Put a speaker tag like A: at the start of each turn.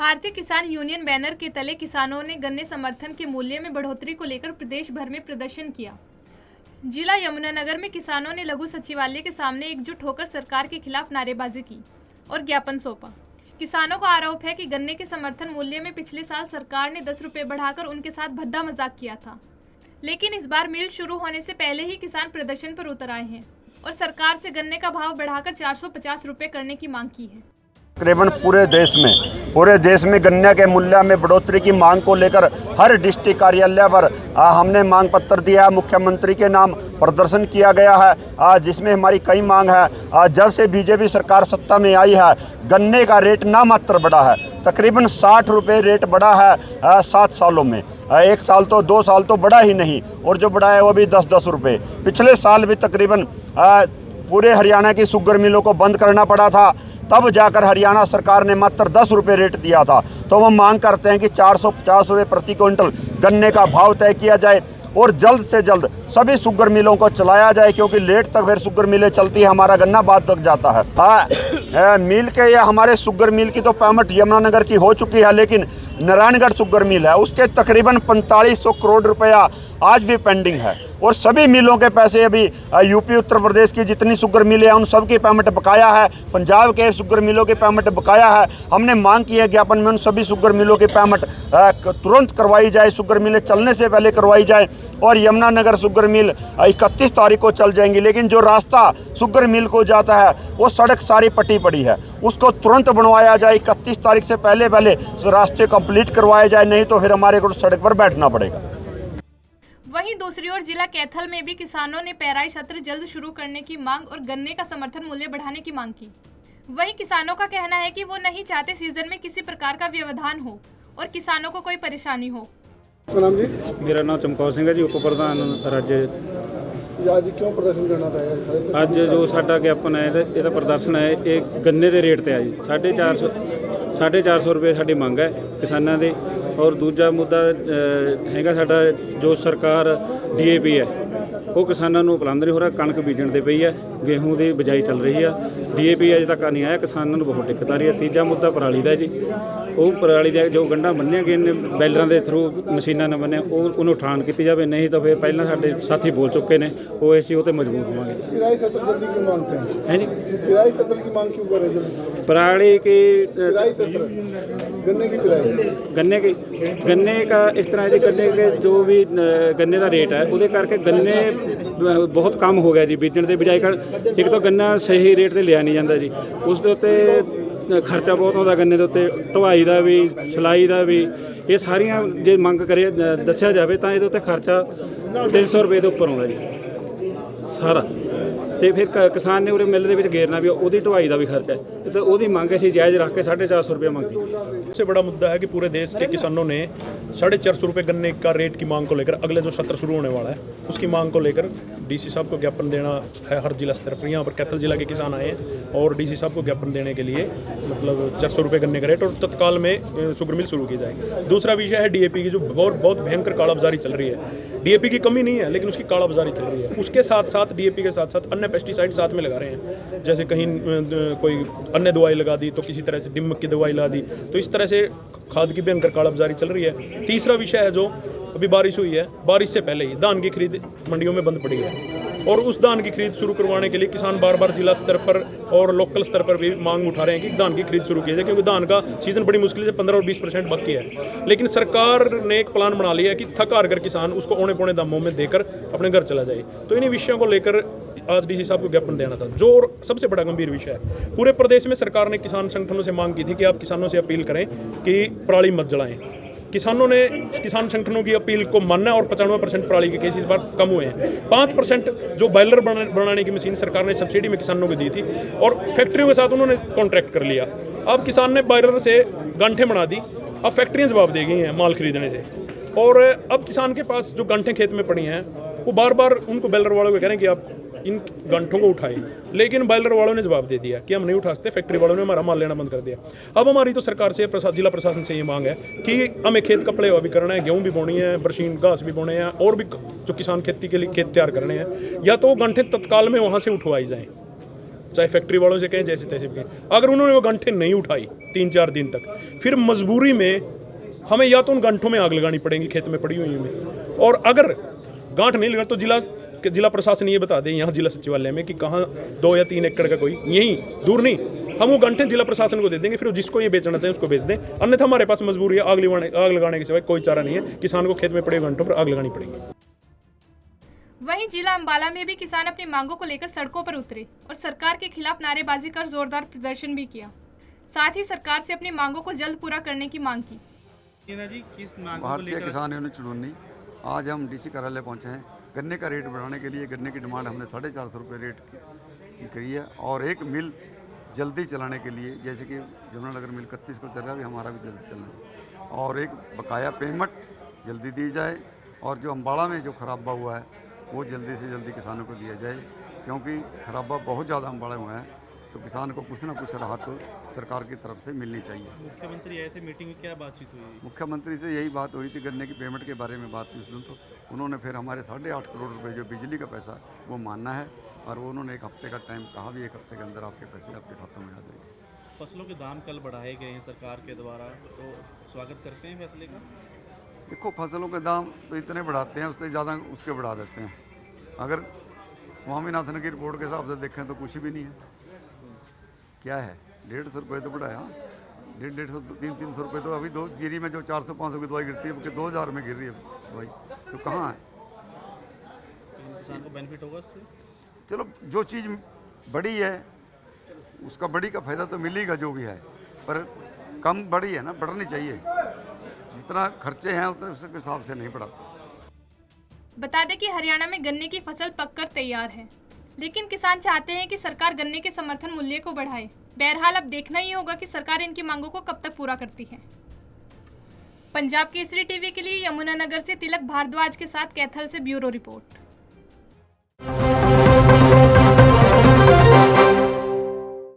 A: भारतीय किसान union banner के तले किसानों ने गन्ने समर्थन के मूल्य में बढ़ोतरी को लेकर प्रदेश भर में प्रदर्शन किया। जिला यमुनानगर में किसानों ने लघु सचिवालय के सामने एकजुट होकर सरकार के खिलाफ नारेबाजी की और ज्ञापन सौंपा। किसानों का आरोप है कि गन्ने के समर्थन मूल्य में पिछले साल सरकार ने 10 रुपये बढ़ाकर उनके साथ भद्दा मजाक किया था, लेकिन इस बार मिल शुरू होने से पहले ही किसान प्रदर्शन पर उतर आए हैं और सरकार से गन्ने का भाव बढ़ाकर 450 रुपये करने की मांग की है।
B: तकरीबन पूरे देश में गन्ने के मूल्य में बढ़ोतरी की मांग को लेकर हर डिस्ट्रिक्ट कार्यालय पर हमने मांग पत्र दिया है। मुख्यमंत्री के नाम प्रदर्शन किया गया है, जिसमें हमारी कई मांग है। जब से बीजेपी सरकार सत्ता में आई है, गन्ने का रेट नामात्र बढ़ा है। तकरीबन 60 रुपये रेट बढ़ा है 7 सालों में। 1 साल तो 2 साल तो बढ़ा ही नहीं, और जो बढ़ा है वो भी 10-10 रुपये। पिछले साल भी तकरीबन पूरे हरियाणा की शुगर मिलों को बंद करना पड़ा था, तब जाकर हरियाणा सरकार ने मात्र 10 रुपये रेट दिया था। तो वो मांग करते हैं कि 450 रुपये प्रति क्विंटल गन्ने का भाव तय किया जाए और जल्द से जल्द सभी शुगर मिलों को चलाया जाए, क्योंकि लेट तक फिर शुगर मिलें चलती है, हमारा गन्ना बाद तक जाता है। मिल के या हमारे शुगर मिल की तो पेमेंट यमुनानगर की हो चुकी है, लेकिन नारायणगढ़ शुगर मिल है, उसके तकरीबन 4500 करोड़ रुपया आज भी पेंडिंग है। और सभी मिलों के पैसे अभी यूपी उत्तर प्रदेश की जितनी शुगर मिलें हैं उन सब की पेमेंट बकाया है। पंजाब के शुगर मिलों की पेमेंट बकाया है। हमने मांग की है ज्ञापन में उन सभी शुगर मिलों की पेमेंट तुरंत करवाई जाए, शुगर मिलें चलने से पहले करवाई जाए। और यमुनानगर शुगर मिल 31 तारीख को चल जाएंगी, लेकिन जो रास्ता शुगर मिल को जाता है वो सड़क सारी पटी पड़ी है, उसको तुरंत बनवाया जाए। 31 तारीख से पहले रास्ते कंप्लीट करवाए जाए, नहीं तो फिर हमारे को सड़क पर बैठना पड़ेगा।
A: वहीं दूसरी ओर जिला कैथल में भी किसानों ने पेराई सत्र जल्द शुरू करने की मांग और गन्ने का समर्थन मूल्य बढ़ाने की मांग की। वहीं किसानों का कहना है कि वो नहीं चाहते सीजन में किसी प्रकार का व्यवधान हो और किसानों को कोई परेशानी हो।
C: मेरा नाम चमकौर सिंह है जी, उप प्रधान राज्य।
D: ਅੱਜ ਕਿਉਂ ਪ੍ਰਦਰਸ਼ਨ ਕਰਨਾ ਪਿਆ?
C: ਅੱਜ ਜੋ ਸਾਡਾ ਗਿਆਪਨ ਹੈ ਇਹਦਾ ਪ੍ਰਦਰਸ਼ਨ ਹੈ, ਇਹ ਗੰਨੇ ਦੇ ਰੇਟ ਤੇ ਆ ਜੀ। 450 ਰੁਪਏ ਸਾਡੀ ਮੰਗ ਹੈ ਕਿਸਾਨਾਂ ਦੀ। ਔਰ ਦੂਜਾ ਮੁੱਦਾ ਹੈਗਾ ਸਾਡਾ, ਜੋ ਸਰਕਾਰ DAP ਹੈ ਉਹ ਕਿਸਾਨਾਂ ਨੂੰ ਉਪਲਬਧ ਨਹੀਂ ਹੋ ਰਿਹਾ। ਕਣਕ ਬੀਜਣ ਤੇ ਪਈ ਹੈ, ਗੇਹੂੰ ਦੀ ਬਿਜਾਈ ਚੱਲ ਰਹੀ ਆ, DAP ਅਜੇ ਤੱਕ ਨਹੀਂ ਆਇਆ, ਕਿਸਾਨਾਂ ਨੂੰ ਬਹੁਤ ਦਿੱਕਤ ਆ ਰਹੀ ਹੈ। ਤੀਜਾ ਮੁੱਦਾ ਪਰਾਲੀ ਦਾ ਜੀ, ਉਹ ਪਰਾਲੀ ਦਾ ਜੋ ਗੰਢਾਂ ਬੰਨ੍ਹੀਆਂ ਗਏ ਨੇ ਬੈਲਰਾਂ ਦੇ ਥਰੂ, ਮਸ਼ੀਨਾਂ ਨਾਲ ਬੰਨ੍ਹਿਆ, ਉਹਨੂੰ ਉਠਾਣ ਕੀਤੀ ਜਾਵੇ, ਨਹੀਂ ਤਾਂ ਫਿਰ ਪਹਿਲਾਂ ਸਾਡੇ ਸਾਥੀ ਬੋਲ ਚੁੱਕੇ ਨੇ, ਉਹ ਅਸੀਂ ਉਹ 'ਤੇ ਮਜਬੂਰ ਹੋਵਾਂਗੇ।
D: किराए सत्र जल्दी क्यों मांगते हैं?
C: है जी,
D: किराए सत्र की मांग क्यों कर रहे हैं जल्दी?
C: पराली की
D: किराए सत्र गन्ने की किराए
C: गन्ने का इस तरह जी, गन्ने के जो भी गन्ने का रेट है ਉਹਦੇ ਕਰਕੇ गन्ने बहुत कम हो गया जी ਬੀਜਣ ਦੇ ਬਜਾਏ। ਇੱਕ ਤਾਂ ਗੰਨਾ ਸਹੀ ਰੇਟ ਤੇ ਲਿਆ ਨਹੀਂ ਜਾਂਦਾ ਜੀ, ਉਸ ਦੇ ਉੱਤੇ ਖਰਚਾ ਬਹੁਤ ਆਉਂਦਾ ਗੰਨੇ ਦੇ ਉੱਤੇ, ਢਵਾਈ ਦਾ ਵੀ, ਸਿਲਾਈ ਦਾ ਵੀ। ਇਹ ਸਾਰੀਆਂ ਜੇ ਮੰਗ ਕਰੇ ਦੱਸਿਆ ਜਾਵੇ ਤਾਂ ਇਹਦੇ ਉੱਤੇ ਖਰਚਾ 300 ਰੁਪਏ ਦੇ ਉੱਪਰ ਆਉਂਦਾ ਜੀ ਸਾਰਾ। ਤੇ ਫਿਰ ਕਿਸਾਨ ਨੇ ਉਰੇ ਮਿੱਲ ਦੇ ਵਿੱਚ ਗੇਰਨਾ ਵੀ, ਉਹਦੀ ਢਵਾਈ ਦਾ भी खर्चा है, तो ਉਹਦੀ ਮੰਗ ਅਸੀਂ ਜਾयज़ रख के 450 रुपये मांगी।
E: सबसे बड़ा मुद्दा है कि पूरे देश के किसानों ने 450 रुपये गन्ने का रेट की मांग को लेकर अगले जो सत्र शुरू होने वाला है उसकी मांग को लेकर DC साहब को ज्ञापन देना है हर जिला स्तर पर। यहाँ पर कैथल जिला के किसान आए हैं और DC साहब को ज्ञापन देने के लिए, मतलब 400 रुपये गन्ने का रेट और तत्काल में शुगर मिल शुरू की जाए। दूसरा विषय है DAP की, जो बहुत भयंकर कालाबाजारी चल रही है। DAP की कमी नहीं है, लेकिन उसकी कालाबाजारी चल रही है। उसके साथ साथ DAP के साथ साथ अन्य पेस्टिसाइड साथ में लगा रहे हैं, जैसे कहीं कोई अन्य दवाई लगा दी तो किसी तरह से दीमक की दवाई लगा दी, तो इस तरह से खाद की भयंकर कालाबाजारी चल रही है। तीसरा विषय है, जो अभी बारिश हुई है, बारिश से पहले ही धान की खरीद मंडियों में बंद पड़ी है, और उस धान की खरीद शुरू करवाने के लिए किसान बार बार जिला स्तर पर और लोकल स्तर पर भी मांग उठा रहे हैं कि धान की खरीद शुरू की जाए, क्योंकि धान का सीजन बड़ी मुश्किल से 15 और 20% बाकी है। लेकिन सरकार ने एक प्लान बना लिया है कि थक हार कर किसान उसको औने पौने दामों में देकर अपने घर चला जाए। तो इन्हीं विषयों को लेकर आज DC साहब को ज्ञापन देना था, जो सबसे बड़ा गंभीर विषय है। पूरे प्रदेश में सरकार ने किसान संगठनों से मांग की थी कि आप किसानों से अपील करें कि पराली मत जलाएं। किसानों ने किसान संगठनों की अपील को माना और 95% पराली के केस इस बार कम हुए हैं। 5% जो बॉयलर बनाने की मशीन सरकार ने सब्सिडी में किसानों को दी थी और फैक्ट्रियों के साथ उन्होंने कॉन्ट्रैक्ट कर लिया। अब किसान ने बॉयलर से गांठें बना दी, अब फैक्ट्रियाँ जवाब दे गई हैं माल खरीदने से, और अब किसान के पास जो गांठें खेत में पड़ी हैं वो बार बार उनको बॉयलर वालों को कह रहे हैं कि आप इन गांठों को उठाए, लेकिन बॉयलर वालों ने जवाब दे दिया कि हम नहीं उठा सकते, फैक्ट्री वालों ने हमारा माल लेना बंद कर दिया। अब हमारी तो सरकार से, जिला प्रशासन से ये मांग है कि हमें खेत का पलेवा भी करना है, गेहूं भी बोनी है, बरसीन घास भी बोने हैं, और भी जो किसान खेती के लिए खेत तैयार करने हैं, या तो गांठें तत्काल में वहाँ से उठवाई जाएँ। चाहे फैक्ट्री वालों से कहें जैसे तैसे भी कहें, अगर उन्होंने वो गंठे नहीं उठाई 3-4 दिन तक, फिर मजबूरी में हमें या तो उन गंठों में आग लगानी पड़ेगी खेत में पड़ी हुई में, और अगर गांठ नहीं लगा तो जिला प्रशासन ये बता दें यहाँ जिला सचिवालय में कि कहाँ 2 या 3 एकड़ का कोई, यहीं दूर नहीं, हम वो गंठे जिला प्रशासन को दे देंगे, फिर जिसको ये बेचना चाहिए उसको बेच दें। अन्यथा हमारे पास मजबूरी है, आग लगाने के सिवाय कोई चारा नहीं है, किसान को खेत में पड़े गंठों पर आग लगानी पड़ेगी।
A: वहीं जिला अंबाला में भी किसान अपनी मांगों को लेकर सड़कों पर उतरे और सरकार के खिलाफ नारेबाजी कर जोरदार प्रदर्शन भी किया। साथ ही सरकार से अपनी मांगों को जल्द पूरा करने की मांग की।
F: भारतीय किसान यूनियन चुड़ूनी, आज हम डीसी कार्यालय पहुंचे हैं। गन्ने का रेट बढ़ाने के लिए गन्ने की डिमांड हमने 450 रुपये रेट की करी है, और एक मिल जल्दी चलाने के लिए, जैसे कि जमुनानगर मिल 31 को चल रहा है, अभी हमारा भी जल्दी चलना है, और एक बकाया पेमेंट जल्दी दी जाए, और जो अम्बाड़ा में जो खराबा हुआ है वो जल्दी से जल्दी किसानों को दिया जाए, क्योंकि खराबा बहुत ज़्यादा अम्बाड़ा हुआ है, तो किसान को कुछ ना कुछ राहत तो सरकार की तरफ से मिलनी चाहिए।
G: मुख्यमंत्री आए थे, मीटिंग में क्या बातचीत हुई?
F: मुख्यमंत्री से यही बात हुई थी, गन्ने की पेमेंट के बारे में बात हुई उस दिन, तो उन्होंने फिर हमारे 8.5 करोड़ रुपए जो बिजली का पैसा वो मानना है, और वो उन्होंने 1 हफ्ते का टाइम कहा भी, 1 हफ्ते के अंदर आपके पैसे आपके खातों में आ जाएंगे।
G: फसलों के दाम कल बढ़ाए गए हैं सरकार के द्वारा, तो स्वागत करते हैं फैसले का?
F: देखो, फसलों के दाम तो इतने बढ़ाते हैं, उससे ज़्यादा उसके बढ़ा देते हैं। अगर स्वामीनाथन की रिपोर्ट के हिसाब से देखें तो कुछ भी नहीं है। क्या है, 150 रुपये तो बढ़ाया, 150-300 रुपये तो अभी 2 जीरी में जो 400-500 की दवाई गिरती है वो 2000 में गिर रही है दवाई, तो कहाँ है?
G: किसान को बेनिफिट होगा इससे?
F: चलो, जो चीज़ बड़ी है उसका बड़ी का फायदा तो मिलेगा जो भी है, पर कम बड़ी है ना, बढ़नी चाहिए। जितना खर्चे हैं उतने उसके हिसाब से नहीं बढ़ाता।
A: बता दें कि हरियाणा में गन्ने की फसल पककर तैयार है, लेकिन किसान चाहते हैं कि सरकार गन्ने के समर्थन मूल्य को बढ़ाए। बहरहाल अब देखना ही होगा कि सरकार इनकी मांगों को कब तक पूरा करती है। पंजाब केसरी टीवी के लिए यमुनानगर से तिलक भारद्वाज के साथ कैथल से ब्यूरो रिपोर्ट।